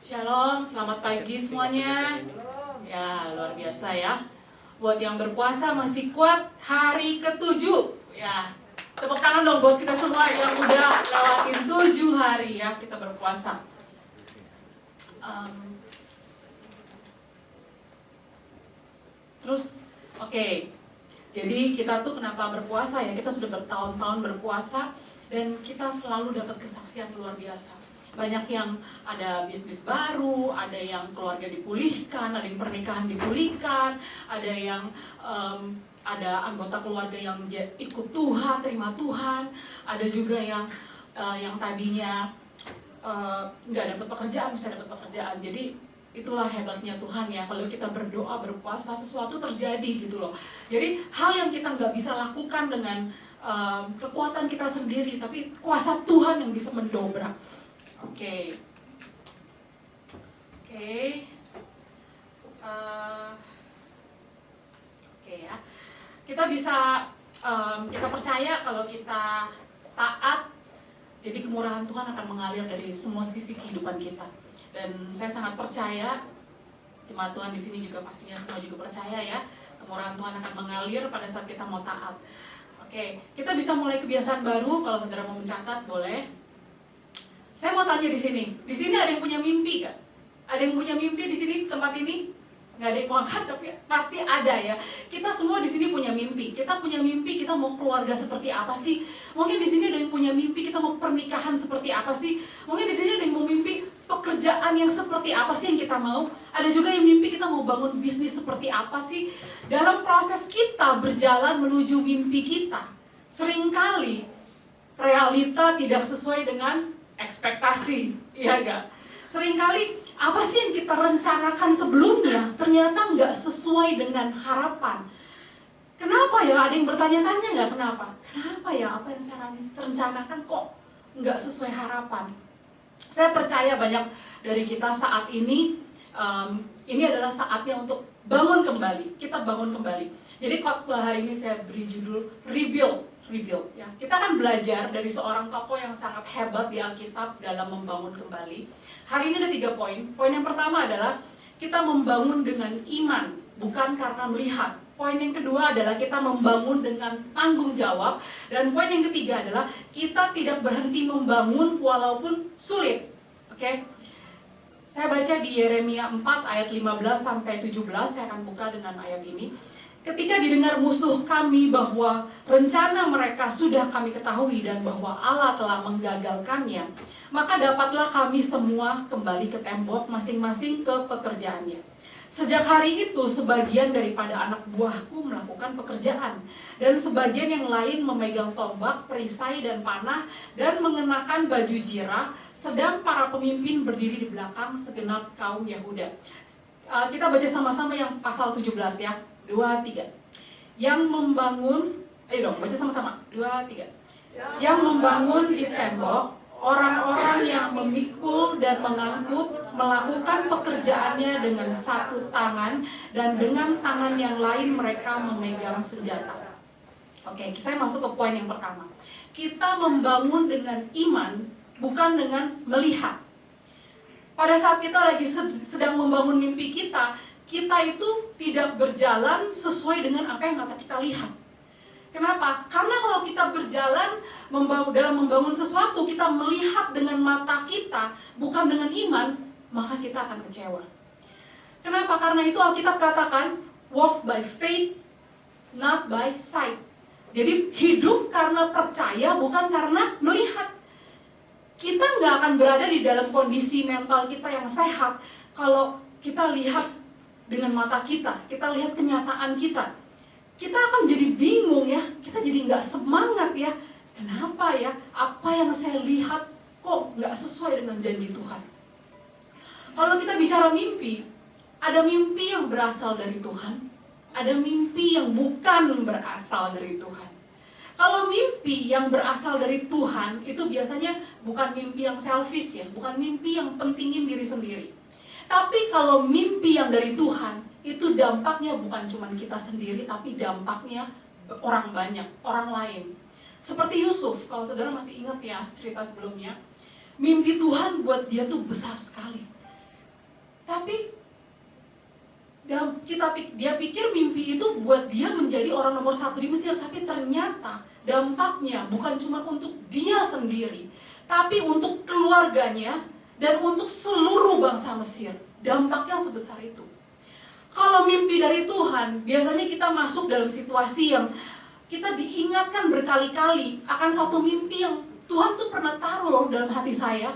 Shalom, selamat pagi semuanya. Ya, luar biasa ya. Buat yang berpuasa masih kuat hari ke-7. Ya, tepuk tangan dong buat kita semua yang udah lewatin 7 hari ya kita berpuasa. Terus, oke. Jadi kita tuh kenapa berpuasa ya? Kita sudah bertahun-tahun berpuasa dan kita selalu dapat kesaksian luar biasa. Banyak yang ada bisnis baru, ada yang keluarga dipulihkan, ada yang pernikahan dipulihkan, ada yang ada anggota keluarga yang ikut Tuhan, terima Tuhan, ada juga yang tadinya nggak dapat pekerjaan bisa dapat pekerjaan. Jadi itulah hebatnya Tuhan ya, kalau kita berdoa, berpuasa, sesuatu terjadi gitu loh. Jadi hal yang kita nggak bisa lakukan dengan kekuatan kita sendiri, tapi kuasa Tuhan yang bisa mendobrak. Oke ya. Kita bisa kita percaya kalau kita taat, jadi kemurahan Tuhan akan mengalir dari semua sisi kehidupan kita. Dan saya sangat percaya, jemaat Tuhan di sini juga pastinya semua juga percaya ya, kemurahan Tuhan akan mengalir pada saat kita mau taat. Oke, kita bisa mulai kebiasaan baru. Kalau saudara mau mencatat boleh. Saya mau tanya di sini ada yang punya mimpi gak? Ada yang punya mimpi di sini tempat ini? Nggak ada yang mau angkat, tapi pasti ada ya. Kita semua di sini punya mimpi. Kita punya mimpi, kita mau keluarga seperti apa sih? Mungkin di sini ada yang punya mimpi, kita mau pernikahan seperti apa sih? Mungkin di sini ada yang mau mimpi pekerjaan yang seperti apa sih yang kita mau? Ada juga yang mimpi kita mau bangun bisnis seperti apa sih? Dalam proses kita berjalan menuju mimpi kita, seringkali realita tidak sesuai dengan ekspektasi, ya enggak? Seringkali apa sih yang kita rencanakan sebelumnya ternyata nggak sesuai dengan harapan. Kenapa ya? Ada yang bertanya-tanya nggak kenapa? Kenapa ya apa yang saya rencanakan kok nggak sesuai harapan? Saya percaya banyak dari kita saat ini adalah saatnya untuk bangun kembali. Kita bangun kembali. Jadi khotbah hari ini saya beri judul Rebuild ya. Kita akan belajar dari seorang tokoh yang sangat hebat di Alkitab dalam membangun kembali. Hari ini ada 3 poin. Poin yang pertama adalah kita membangun dengan iman, bukan karena melihat. Poin yang kedua adalah kita membangun dengan tanggung jawab. Dan poin yang ketiga adalah kita tidak berhenti membangun walaupun sulit. Oke? Saya baca di Yeremia 4 ayat 15 sampai 17. Saya akan buka dengan ayat ini. Ketika didengar musuh kami bahwa rencana mereka sudah kami ketahui dan bahwa Allah telah menggagalkannya, maka dapatlah kami semua kembali ke tembok masing-masing ke pekerjaannya. Sejak hari itu sebagian daripada anak buahku melakukan pekerjaan, dan sebagian yang lain memegang tombak, perisai dan panah, dan mengenakan baju jirah, sedang para pemimpin berdiri di belakang segenap kaum Yahuda. Kita baca sama-sama yang pasal 17 ya. 2, 3. Yang membangun, ayo dong baca sama-sama. 2, 3. Yang membangun di tembok, orang-orang yang memikul dan mengangkut melakukan pekerjaannya dengan satu tangan, dan dengan tangan yang lain mereka memegang senjata. Oke, saya masuk ke poin yang pertama. Kita membangun dengan iman, bukan dengan melihat. Pada saat kita lagi sedang membangun mimpi kita itu tidak berjalan sesuai dengan apa yang mata kita lihat. Kenapa? Karena kalau kita berjalan dalam membangun sesuatu, kita melihat dengan mata kita, bukan dengan iman, maka kita akan kecewa. Kenapa? Karena itu Alkitab katakan, walk by faith, not by sight. Jadi hidup karena percaya, bukan karena melihat. Kita nggak akan berada di dalam kondisi mental kita yang sehat kalau kita lihat dengan mata kita lihat kenyataan kita akan jadi bingung ya, kita jadi nggak semangat ya. Kenapa ya? Apa yang saya lihat kok nggak sesuai dengan janji Tuhan? Kalau kita bicara mimpi, ada mimpi yang berasal dari Tuhan, ada mimpi yang bukan berasal dari Tuhan. Kalau mimpi yang berasal dari Tuhan, itu biasanya bukan mimpi yang selfish ya, bukan mimpi yang pentingin diri sendiri. Tapi kalau mimpi yang dari Tuhan, itu dampaknya bukan cuma kita sendiri, tapi dampaknya orang banyak, orang lain. Seperti Yusuf, kalau saudara masih ingat ya cerita sebelumnya, mimpi Tuhan buat dia tuh besar sekali. Tapi dia pikir mimpi itu buat dia menjadi orang nomor 1 di Mesir. Tapi ternyata dampaknya bukan cuma untuk dia sendiri, tapi untuk keluarganya dan untuk seluruh bangsa Mesir. Dampaknya sebesar itu. Kalau mimpi dari Tuhan, biasanya kita masuk dalam situasi yang kita diingatkan berkali-kali akan satu mimpi yang Tuhan tuh pernah taruh loh dalam hati saya.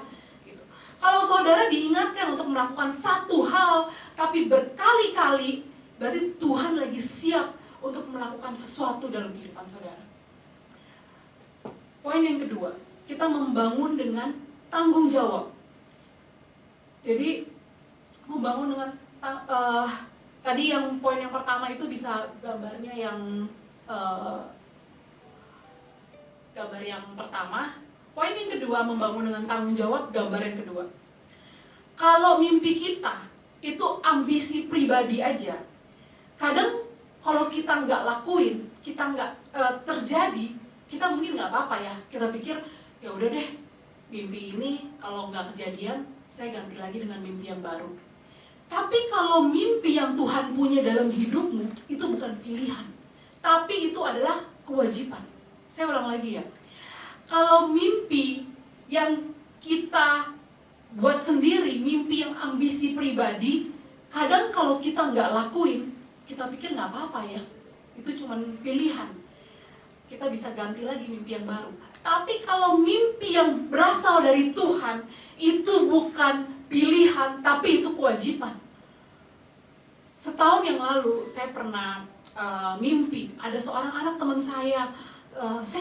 Kalau saudara diingatkan untuk melakukan satu hal, tapi berkali-kali, berarti Tuhan lagi siap untuk melakukan sesuatu dalam kehidupan saudara. Poin yang kedua, kita membangun dengan tanggung jawab. Jadi, membangun dengan, tadi yang poin yang pertama itu bisa gambarnya yang, gambar yang pertama. Poin yang kedua, membangun dengan tanggung jawab, gambar yang kedua. Kalau mimpi kita itu ambisi pribadi aja, kadang kalau kita nggak lakuin, kita nggak terjadi, kita mungkin nggak apa-apa ya. Kita pikir, ya udah deh, mimpi ini kalau nggak kejadian, saya ganti lagi dengan mimpi yang baru. Tapi kalau mimpi yang Tuhan punya dalam hidupmu, itu bukan pilihan, tapi itu adalah kewajiban. Saya ulang lagi ya. Kalau mimpi yang kita buat sendiri, mimpi yang ambisi pribadi, kadang kalau kita nggak lakuin, kita pikir nggak apa-apa ya, itu cuma pilihan. Kita bisa ganti lagi mimpi yang baru. Tapi kalau mimpi yang berasal dari Tuhan, itu bukan pilihan, tapi itu kewajiban. Setahun yang lalu, saya pernah mimpi, ada seorang anak teman saya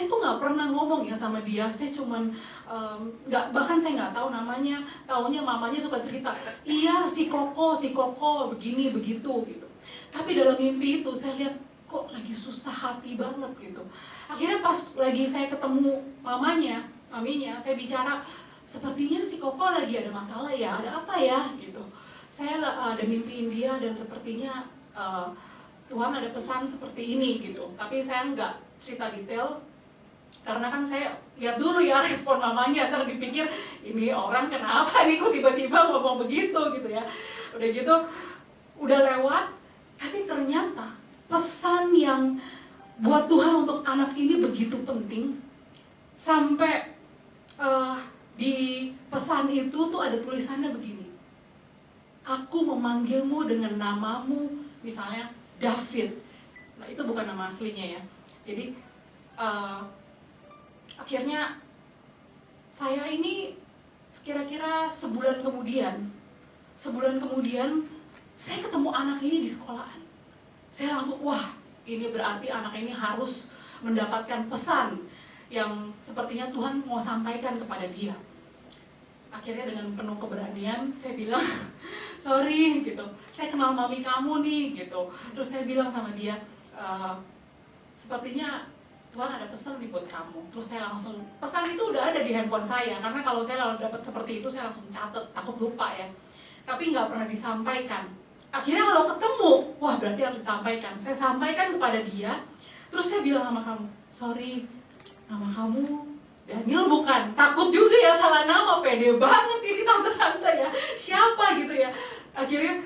tuh nggak pernah ngomong ya sama dia, saya cuman bahkan saya nggak tahu namanya, taunya mamanya suka cerita, iya si Koko begini begitu gitu. Tapi dalam mimpi itu saya lihat kok lagi susah hati banget gitu. Akhirnya pas lagi saya ketemu maminya, saya bicara, sepertinya si Koko lagi ada masalah ya, ada apa ya gitu. Saya ada mimpiin dia dan sepertinya Tuhan ada pesan seperti ini gitu. Tapi saya nggak cerita detail, karena kan saya lihat dulu ya respon mamanya, ntar dipikir ini orang kenapa nih kok tiba-tiba ngomong begitu gitu ya. Udah gitu, udah lewat, tapi ternyata pesan yang buat Tuhan untuk anak ini begitu penting. Sampai di pesan itu tuh ada tulisannya begini, aku memanggilmu dengan namamu, misalnya David. Nah itu bukan nama aslinya ya. Jadi akhirnya saya ini kira-kira sebulan kemudian saya ketemu anak ini di sekolahan. Saya langsung, wah ini berarti anak ini harus mendapatkan pesan yang sepertinya Tuhan mau sampaikan kepada dia. Akhirnya dengan penuh keberanian saya bilang, sorry gitu, saya kenal mami kamu nih gitu. Terus saya bilang sama dia, sepertinya Tuhan ada pesan nih buat kamu. Terus saya langsung, pesan itu udah ada di handphone saya, karena kalau saya lalu dapat seperti itu saya langsung catat, takut lupa ya. Tapi nggak pernah disampaikan. Akhirnya kalau ketemu, wah berarti harus disampaikan. Saya sampaikan kepada dia. Terus saya bilang sama kamu, sorry, nama kamu Daniel bukan? Takut juga ya salah nama, pede banget ini tante-tante ya, siapa gitu ya. Akhirnya,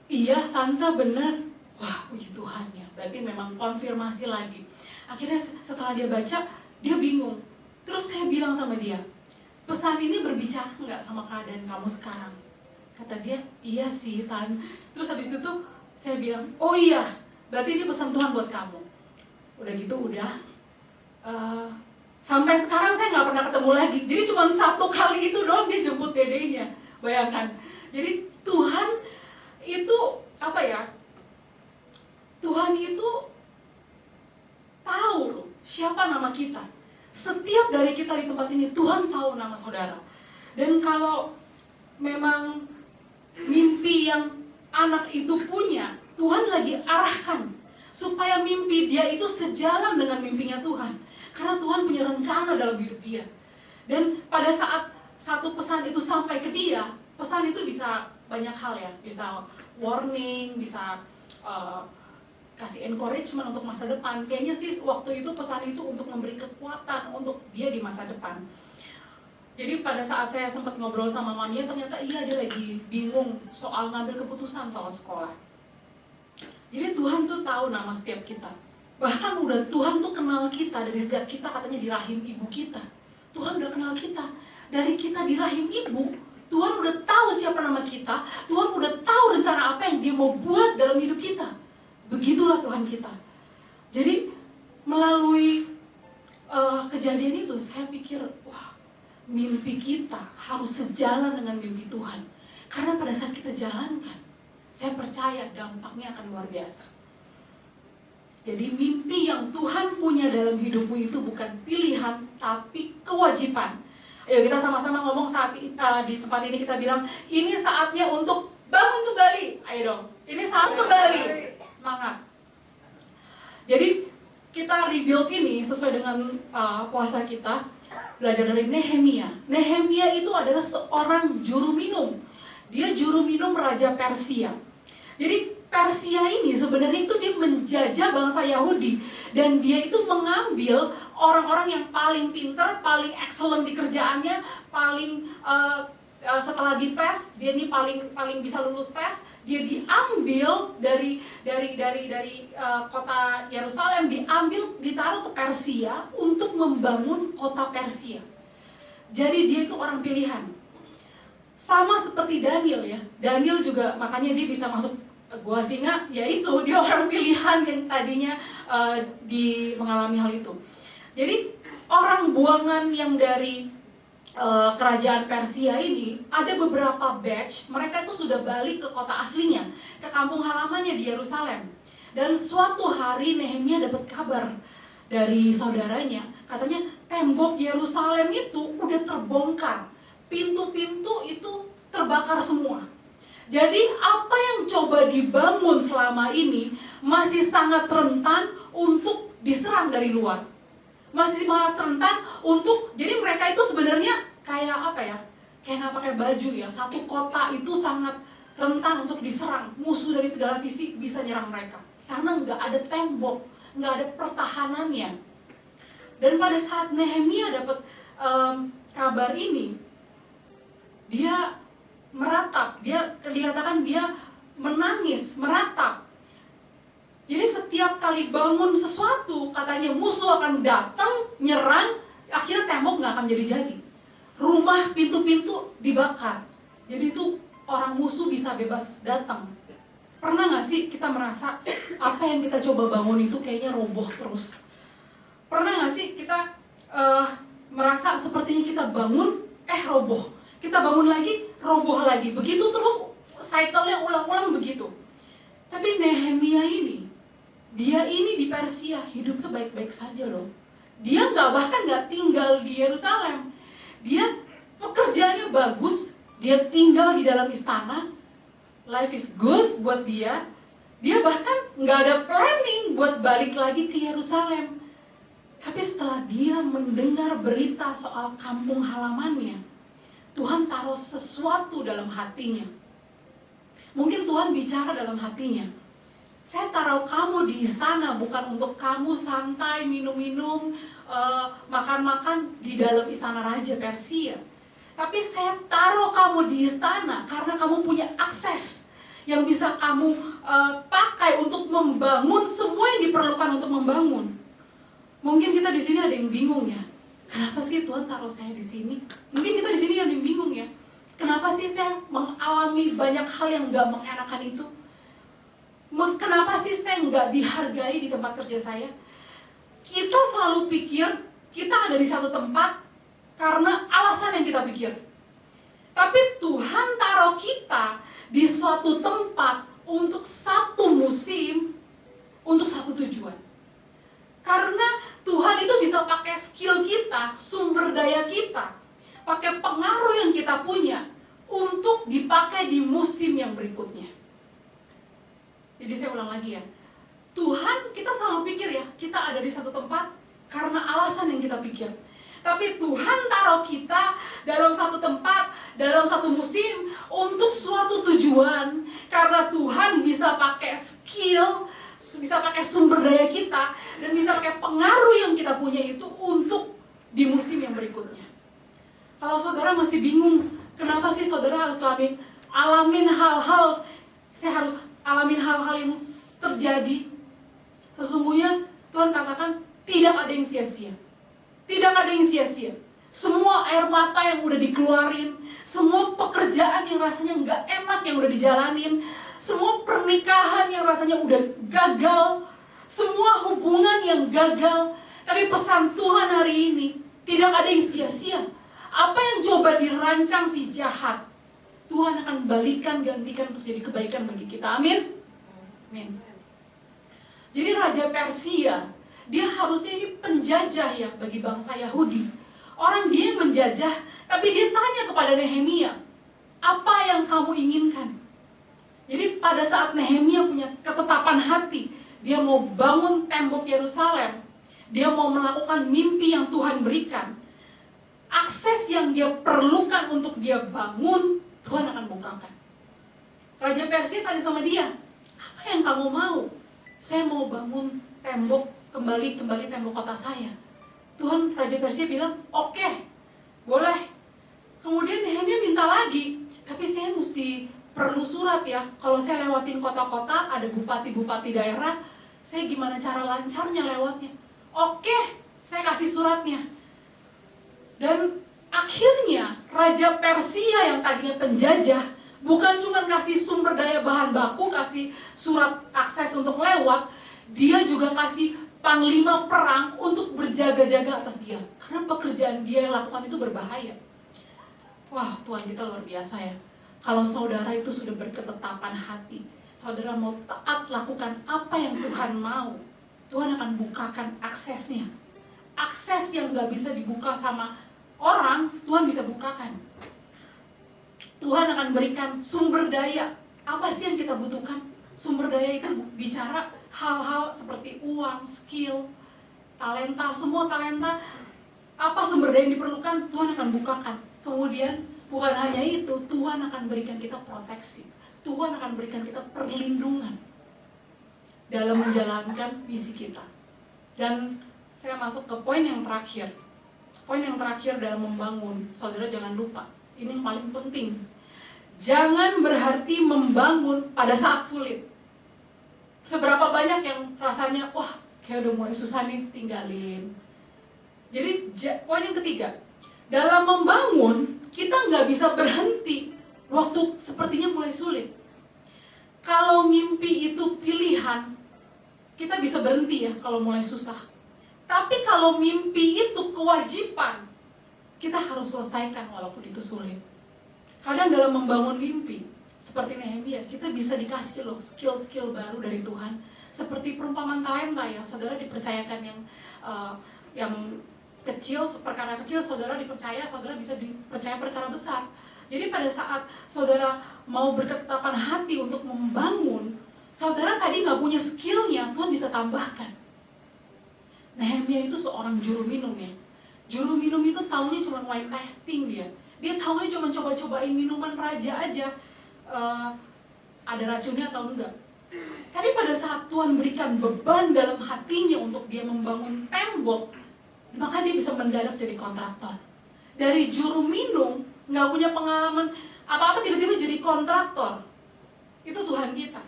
iya tante bener. Wah puji Tuhan ya, berarti memang konfirmasi lagi. Akhirnya setelah dia baca, dia bingung. Terus saya bilang sama dia, pesan ini berbicara nggak sama keadaan kamu sekarang? Kata dia, iya sih Tan. Terus habis itu saya bilang, oh iya, berarti ini pesan Tuhan buat kamu. Udah gitu udah. Sampai sekarang saya nggak pernah ketemu lagi. Jadi cuma satu kali itu doang dia jemput dedenya. Bayangkan. Jadi Tuhan itu apa ya? Tuhan itu tahu loh siapa nama kita. Setiap dari kita di tempat ini Tuhan tahu nama saudara. Dan kalau memang mimpi yang anak itu punya, Tuhan lagi arahkan supaya mimpi dia itu sejalan dengan mimpinya Tuhan. Karena Tuhan punya rencana dalam hidup dia. Dan pada saat satu pesan itu sampai ke dia, pesan itu bisa banyak hal ya. Bisa warning, bisa kasih encouragement untuk masa depan. Kayaknya sih waktu itu pesan itu untuk memberi kekuatan untuk dia di masa depan. Jadi pada saat saya sempat ngobrol sama Mamiya, ternyata iya dia lagi bingung soal ngambil keputusan soal sekolah. Jadi Tuhan tuh tahu nama setiap kita. Bahkan udah Tuhan tuh kenal kita dari sejak kita katanya di rahim ibu kita. Tuhan udah kenal kita. Dari kita di rahim ibu, Tuhan udah tahu siapa nama kita. Tuhan udah tahu rencana apa yang dia mau buat dalam hidup kita. Begitulah Tuhan kita. Jadi melalui kejadian itu saya pikir, wah, mimpi kita harus sejalan dengan mimpi Tuhan. Karena pada saat kita jalankan, saya percaya dampaknya akan luar biasa. Jadi mimpi yang Tuhan punya dalam hidupmu itu bukan pilihan, tapi kewajiban. Ayo kita sama-sama ngomong saat di tempat ini, kita bilang, ini saatnya untuk bangun kembali. Ayo dong, ini saat kembali. Semangat. Jadi kita rebuild ini sesuai dengan puasa kita, belajar dari Nehemia. Nehemia itu adalah seorang juru minum. Dia juru minum Raja Persia. Jadi Persia ini sebenarnya itu dia menjajah bangsa Yahudi. Dan dia itu mengambil orang-orang yang paling pinter, paling excellent di kerjaannya, paling setelah dites, dia ini paling bisa lulus tes. Dia diambil dari kota Yerusalem, ditaruh ke Persia untuk membangun kota Persia. Jadi dia itu orang pilihan. Sama seperti Daniel ya. Daniel juga makanya dia bisa masuk gua singa, yaitu dia orang pilihan yang tadinya mengalami hal itu. Jadi orang buangan yang dari kerajaan Persia ini, ada beberapa batch, mereka itu sudah balik ke kota aslinya, ke kampung halamannya di Yerusalem. Dan suatu hari Nehemia dapat kabar dari saudaranya, katanya tembok Yerusalem itu udah terbongkar, pintu-pintu itu terbakar semua. Jadi apa yang coba dibangun selama ini masih sangat rentan untuk diserang dari luar. Masih sangat rentan untuk, jadi mereka itu sebenarnya kayak apa ya, kayak nggak pakai baju ya. Satu kota itu sangat rentan untuk diserang. Musuh dari segala sisi bisa nyerang mereka karena nggak ada tembok, nggak ada pertahanannya. Dan pada saat Nehemia dapat kabar ini, dia meratap, dia dikatakan dia menangis, meratap. Jadi setiap kali bangun sesuatu, katanya musuh akan datang, nyerang, akhirnya tembok nggak akan jadi-jadi. Rumah, pintu-pintu dibakar. Jadi itu orang musuh bisa bebas datang. Pernah nggak sih kita merasa apa yang kita coba bangun itu kayaknya roboh terus? Pernah nggak sih kita merasa sepertinya kita bangun, roboh. Kita bangun lagi, roboh lagi. Begitu terus, cycle-nya ulang-ulang begitu. Tapi Nehemia ini, dia ini di Persia, hidupnya baik-baik saja loh. Dia bahkan nggak tinggal di Yerusalem. Dia pekerjaannya bagus, dia tinggal di dalam istana. Life is good buat dia. Dia bahkan nggak ada planning buat balik lagi ke Yerusalem. Tapi setelah dia mendengar berita soal kampung halamannya, Tuhan taruh sesuatu dalam hatinya. Mungkin Tuhan bicara dalam hatinya. Saya taruh kamu di istana bukan untuk kamu santai, minum-minum, makan-makan di dalam istana Raja Persia. Tapi saya taruh kamu di istana karena kamu punya akses yang bisa kamu pakai untuk membangun semua yang diperlukan untuk membangun. Mungkin kita di sini ada yang bingung ya. Kenapa sih Tuhan taruh saya di sini? Mungkin kita di sini ada yang bingung ya. Kenapa sih saya mengalami banyak hal yang gak mengenakan itu? Kenapa sih saya nggak dihargai di tempat kerja saya? Kita selalu pikir kita ada di satu tempat karena alasan yang kita pikir. Tapi Tuhan taruh kita di suatu tempat untuk satu musim, untuk satu tujuan. Karena Tuhan itu bisa pakai skill kita, sumber daya kita, pakai pengaruh yang kita punya untuk dipakai di musim yang berikutnya. Jadi saya ulang lagi ya, Tuhan kita selalu pikir ya, kita ada di satu tempat karena alasan yang kita pikir. Tapi Tuhan taruh kita dalam satu tempat, dalam satu musim untuk suatu tujuan. Karena Tuhan bisa pakai skill, bisa pakai sumber daya kita, dan bisa pakai pengaruh yang kita punya itu untuk di musim yang berikutnya. Kalau saudara masih bingung, kenapa sih saudara harus alamin hal-hal, saya harus alamin hal-hal yang terjadi. Sesungguhnya Tuhan katakan tidak ada yang sia-sia. Tidak ada yang sia-sia. Semua air mata yang udah dikeluarin, semua pekerjaan yang rasanya nggak enak yang udah dijalanin, semua pernikahan yang rasanya udah gagal, semua hubungan yang gagal. Tapi pesan Tuhan hari ini, tidak ada yang sia-sia. Apa yang coba dirancang si jahat, Tuhan akan balikan, gantikan untuk jadi kebaikan bagi kita. Amin. Amin. Jadi Raja Persia, dia harusnya ini penjajah ya bagi bangsa Yahudi. Orang dia menjajah, tapi dia tanya kepada Nehemia, apa yang kamu inginkan? Jadi pada saat Nehemia punya ketetapan hati, dia mau bangun tembok Yerusalem, dia mau melakukan mimpi yang Tuhan berikan, akses yang dia perlukan untuk dia bangun, Tuhan akan bukakan. Raja Persia tanya sama dia, apa yang kamu mau? Saya mau bangun tembok, kembali tembok kota saya. Tuhan, Raja Persia bilang, oke, boleh. Kemudian Nehemia minta lagi, tapi saya mesti perlu surat ya. Kalau saya lewatin kota-kota, ada bupati-bupati daerah, saya gimana cara lancarnya lewatnya? Oke, saya kasih suratnya. Dan akhirnya Raja Persia yang tadinya penjajah, bukan cuma kasih sumber daya bahan baku, kasih surat akses untuk lewat, dia juga kasih panglima perang untuk berjaga-jaga atas dia. Karena pekerjaan dia yang lakukan itu berbahaya. Wah, Tuhan kita luar biasa ya. Kalau saudara itu sudah berketetapan hati, saudara mau taat lakukan apa yang Tuhan mau, Tuhan akan bukakan aksesnya. Akses yang gak bisa dibuka sama orang, Tuhan bisa bukakan. Tuhan akan berikan sumber daya. Apa sih yang kita butuhkan? Sumber daya itu bicara hal-hal seperti uang, skill, talenta, semua talenta. Apa sumber daya yang diperlukan, Tuhan akan bukakan. Kemudian bukan hanya itu, Tuhan akan berikan kita proteksi. Tuhan akan berikan kita perlindungan dalam menjalankan misi kita. Dan saya masuk ke poin yang terakhir. Poin yang terakhir dalam membangun, saudara jangan lupa, ini yang paling penting. Jangan berhenti membangun pada saat sulit. Seberapa banyak yang rasanya, wah kayak udah mulai susah nih, tinggalin. Jadi poin yang ketiga, dalam membangun, kita nggak bisa berhenti waktu sepertinya mulai sulit. Kalau mimpi itu pilihan, kita bisa berhenti ya kalau mulai susah. Tapi kalau mimpi itu kewajiban, kita harus selesaikan walaupun itu sulit. Kadang dalam membangun mimpi, seperti Nehemia, kita bisa dikasih loh skill-skill baru dari Tuhan. Seperti perumpamaan talenta ya, saudara dipercayakan yang kecil, perkara kecil, saudara dipercaya, saudara bisa dipercaya perkara besar. Jadi pada saat saudara mau berketetapan hati untuk membangun, saudara tadi nggak punya skillnya, Tuhan bisa tambahkan. Nehemia itu seorang juru minum ya. Juru minum itu taunya cuma wine tasting dia. Dia taunya cuma coba-cobain minuman raja aja. Ada racunnya atau enggak. Tapi pada saat Tuhan berikan beban dalam hatinya untuk dia membangun tembok, maka dia bisa mendadak jadi kontraktor. Dari juru minum, nggak punya pengalaman apa-apa, tiba-tiba jadi kontraktor. Itu Tuhan kita.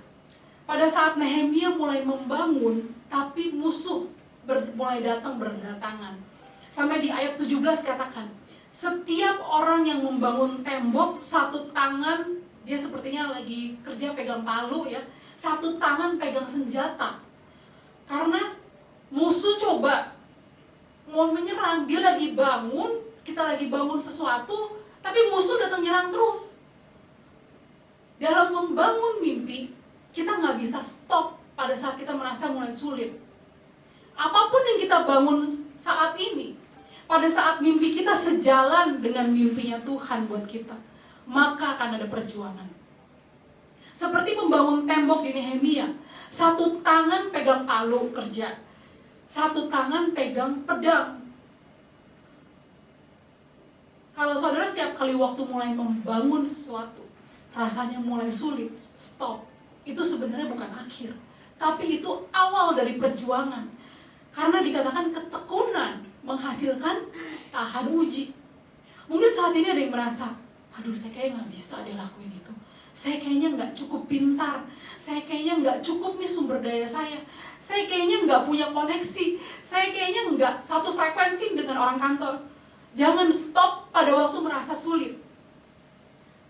Pada saat Nehemia mulai membangun, tapi musuh mulai datang berdatangan. Sampai di ayat 17 katakan, setiap orang yang membangun tembok, satu tangan, dia sepertinya lagi kerja pegang palu ya, satu tangan pegang senjata. Karena musuh coba mau menyerang, dia lagi bangun, kita lagi bangun sesuatu, tapi musuh datang nyerang terus. Dalam membangun mimpi, kita nggak bisa stop pada saat kita merasa mulai sulit. Apapun yang kita bangun saat ini, pada saat mimpi kita sejalan dengan mimpinya Tuhan buat kita, maka akan ada perjuangan. Seperti membangun tembok di Nehemia, satu tangan pegang palu kerja, satu tangan pegang pedang. Kalau saudara setiap kali waktu mulai membangun sesuatu, rasanya mulai sulit, stop. Itu sebenarnya bukan akhir, tapi itu awal dari perjuangan. Karena dikatakan ketekunan menghasilkan tahan uji. Mungkin saat ini ada yang merasa, aduh saya kayaknya nggak bisa deh lakuin itu. Saya kayaknya nggak cukup pintar. Saya kayaknya nggak cukup nih sumber daya saya. Saya kayaknya nggak punya koneksi. Saya kayaknya nggak satu frekuensi dengan orang kantor. Jangan stop pada waktu merasa sulit.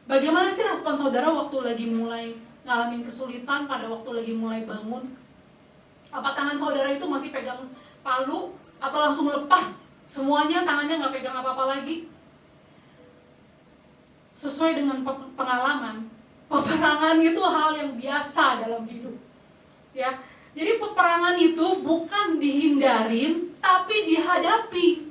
Bagaimana sih respon saudara waktu lagi mulai ngalamin kesulitan, pada waktu lagi mulai bangun? Apa tangan saudara itu masih pegang palu atau langsung lepas semuanya, tangannya nggak pegang apa-apa lagi? Sesuai dengan pengalaman, peperangan itu hal yang biasa dalam hidup, ya. Jadi peperangan itu bukan dihindarin, tapi dihadapi.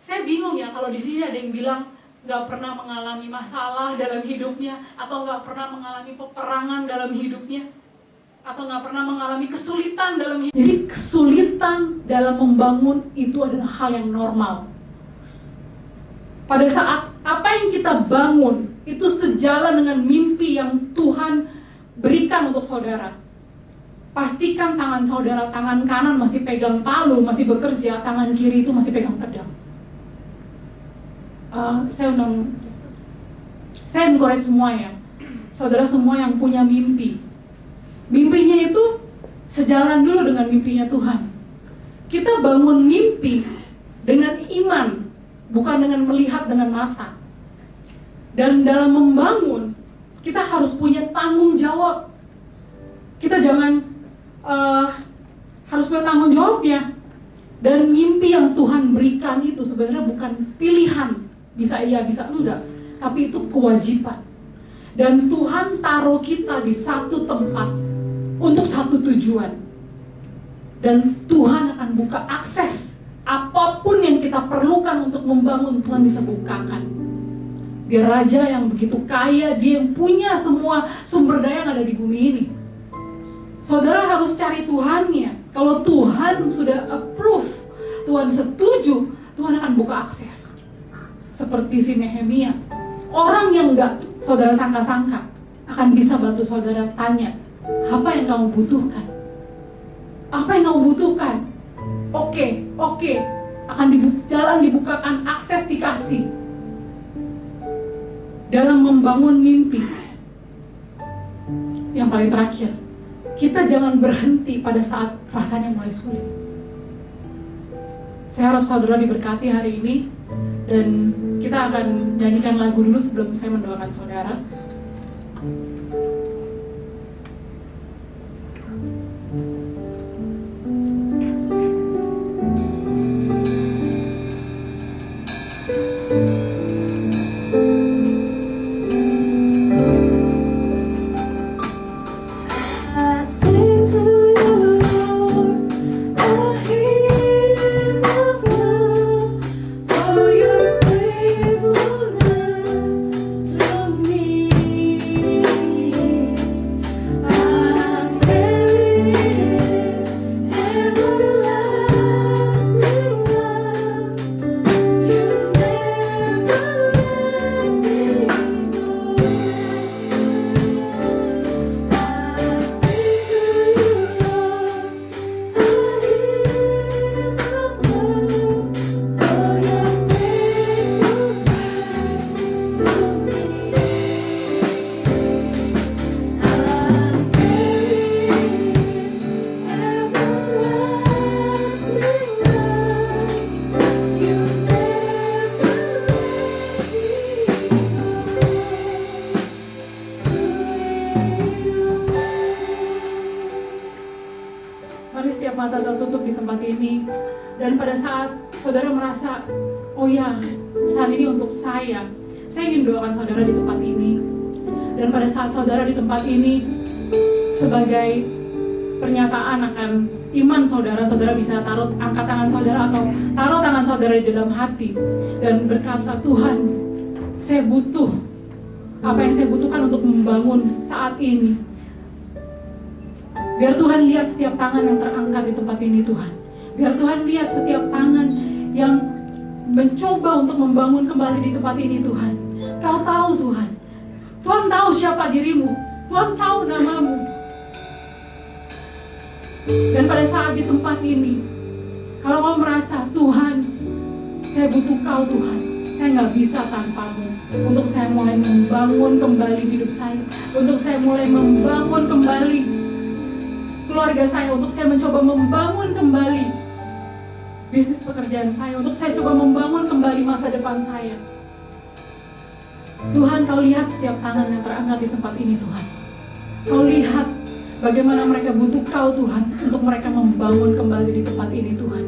Saya bingung ya kalau di sini ada yang bilang nggak pernah mengalami masalah dalam hidupnya, atau nggak pernah mengalami peperangan dalam hidupnya, atau nggak pernah mengalami kesulitan dalam hidup. Jadi kesulitan dalam membangun itu adalah hal yang normal. Pada saat apa yang kita bangun itu sejalan dengan mimpi yang Tuhan berikan untuk saudara, pastikan tangan saudara, tangan kanan masih pegang palu, masih bekerja, tangan kiri itu masih pegang pedang. Saya encourage semua ya, saudara semua yang punya mimpi, mimpinya itu sejalan dulu dengan mimpinya Tuhan. Kita bangun mimpi dengan iman, bukan dengan melihat dengan mata. Dan dalam membangun, kita harus punya tanggung jawab. Kita jangan harus punya tanggung jawabnya. Dan mimpi yang Tuhan berikan itu sebenarnya bukan pilihan, bisa iya, bisa enggak, tapi itu kewajiban. Dan Tuhan taruh kita di satu tempat untuk satu tujuan. Dan Tuhan akan buka akses apapun yang kita perlukan untuk membangun, Tuhan bisa bukakan. Dia raja yang begitu kaya, dia yang punya semua sumber daya yang ada di bumi ini. Saudara harus cari Tuhannya. Kalau Tuhan sudah approve, Tuhan setuju, Tuhan akan buka akses. Seperti si Nehemia, orang yang gak saudara sangka-sangka akan bisa bantu saudara. Tanya, apa yang kamu butuhkan? Apa yang kamu butuhkan? Oke, akan jalan dibukakan, akses dikasih. Dalam membangun mimpi, yang paling terakhir, kita jangan berhenti pada saat rasanya mulai sulit. Saya harap saudara diberkati hari ini, dan kita akan nyanyikan lagu dulu sebelum saya mendoakan saudara. Mata tertutup di tempat ini, dan pada saat saudara merasa, oh ya, saat ini untuk saya ingin doakan saudara di tempat ini. Dan pada saat saudara di tempat ini, sebagai pernyataan akan iman saudara, saudara bisa angkat tangan saudara atau taruh tangan saudara di dalam hati dan berkata, Tuhan, saya butuh apa yang saya butuhkan untuk membangun saat ini. Biar Tuhan lihat setiap tangan yang terangkat di tempat ini, Tuhan. Biar Tuhan lihat setiap tangan yang mencoba untuk membangun kembali di tempat ini, Tuhan. Kau tahu, Tuhan. Tuhan tahu siapa dirimu. Tuhan tahu namamu. Dan pada saat di tempat ini, kalau kau merasa, Tuhan, saya butuh Kau, Tuhan. saya nggak bisa tanpamu. Untuk saya mulai membangun kembali hidup saya, untuk saya mulai membangun kembali keluarga saya, untuk saya mencoba membangun kembali bisnis pekerjaan saya, untuk saya coba membangun kembali masa depan saya. Tuhan, Kau lihat setiap tangan yang terangkat di tempat ini, Tuhan. Kau lihat bagaimana mereka butuh Kau, Tuhan, untuk mereka membangun kembali di tempat ini, Tuhan.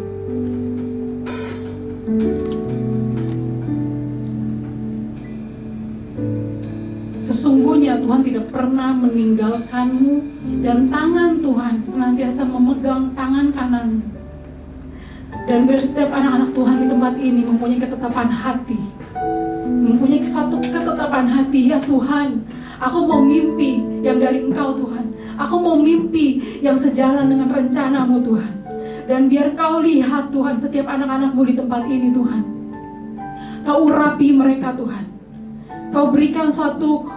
Sesungguhnya Tuhan tidak pernah meninggalkanmu, dan tangan Tuhan senantiasa memegang tangan kananmu. Dan biar setiap anak-anak Tuhan di tempat ini mempunyai ketetapan hati, mempunyai suatu ketetapan hati. Ya Tuhan, aku mau mimpi yang dari Engkau, Tuhan. Aku mau mimpi yang sejalan dengan rencanamu, Tuhan. Dan biar Kau lihat, Tuhan, setiap anak-anak-Mu di tempat ini, Tuhan. Kau urapi mereka, Tuhan. Kau berikan suatu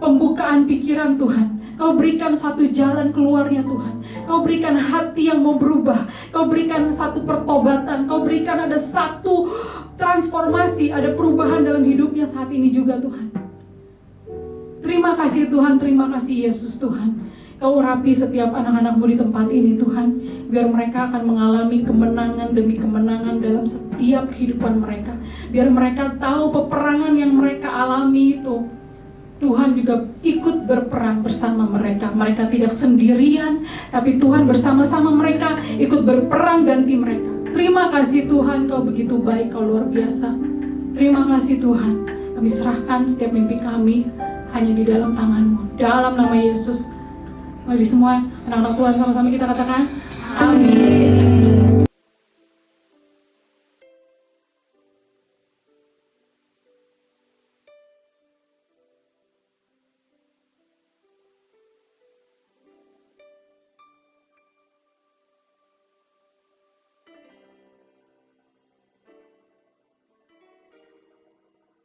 pembukaan pikiran, Tuhan. Kau berikan satu jalan keluarnya, Tuhan. Kau berikan hati yang mau berubah. Kau berikan satu pertobatan. Kau berikan ada satu transformasi, ada perubahan dalam hidupnya saat ini juga, Tuhan. Terima kasih Tuhan, terima kasih Yesus, Tuhan. Kau urapi setiap anak-anak-Mu di tempat ini, Tuhan. Biar mereka akan mengalami kemenangan demi kemenangan dalam setiap kehidupan mereka. Biar mereka tahu peperangan yang mereka alami itu, Tuhan juga ikut berperang bersama mereka. Mereka tidak sendirian, tapi Tuhan bersama-sama mereka ikut berperang ganti mereka. Terima kasih Tuhan, Kau begitu baik, Kau luar biasa. Terima kasih Tuhan. Kami serahkan setiap mimpi kami hanya di dalam tangan-Mu. Dalam nama Yesus. Mari semua anak-anak Tuhan sama-sama kita katakan, amin.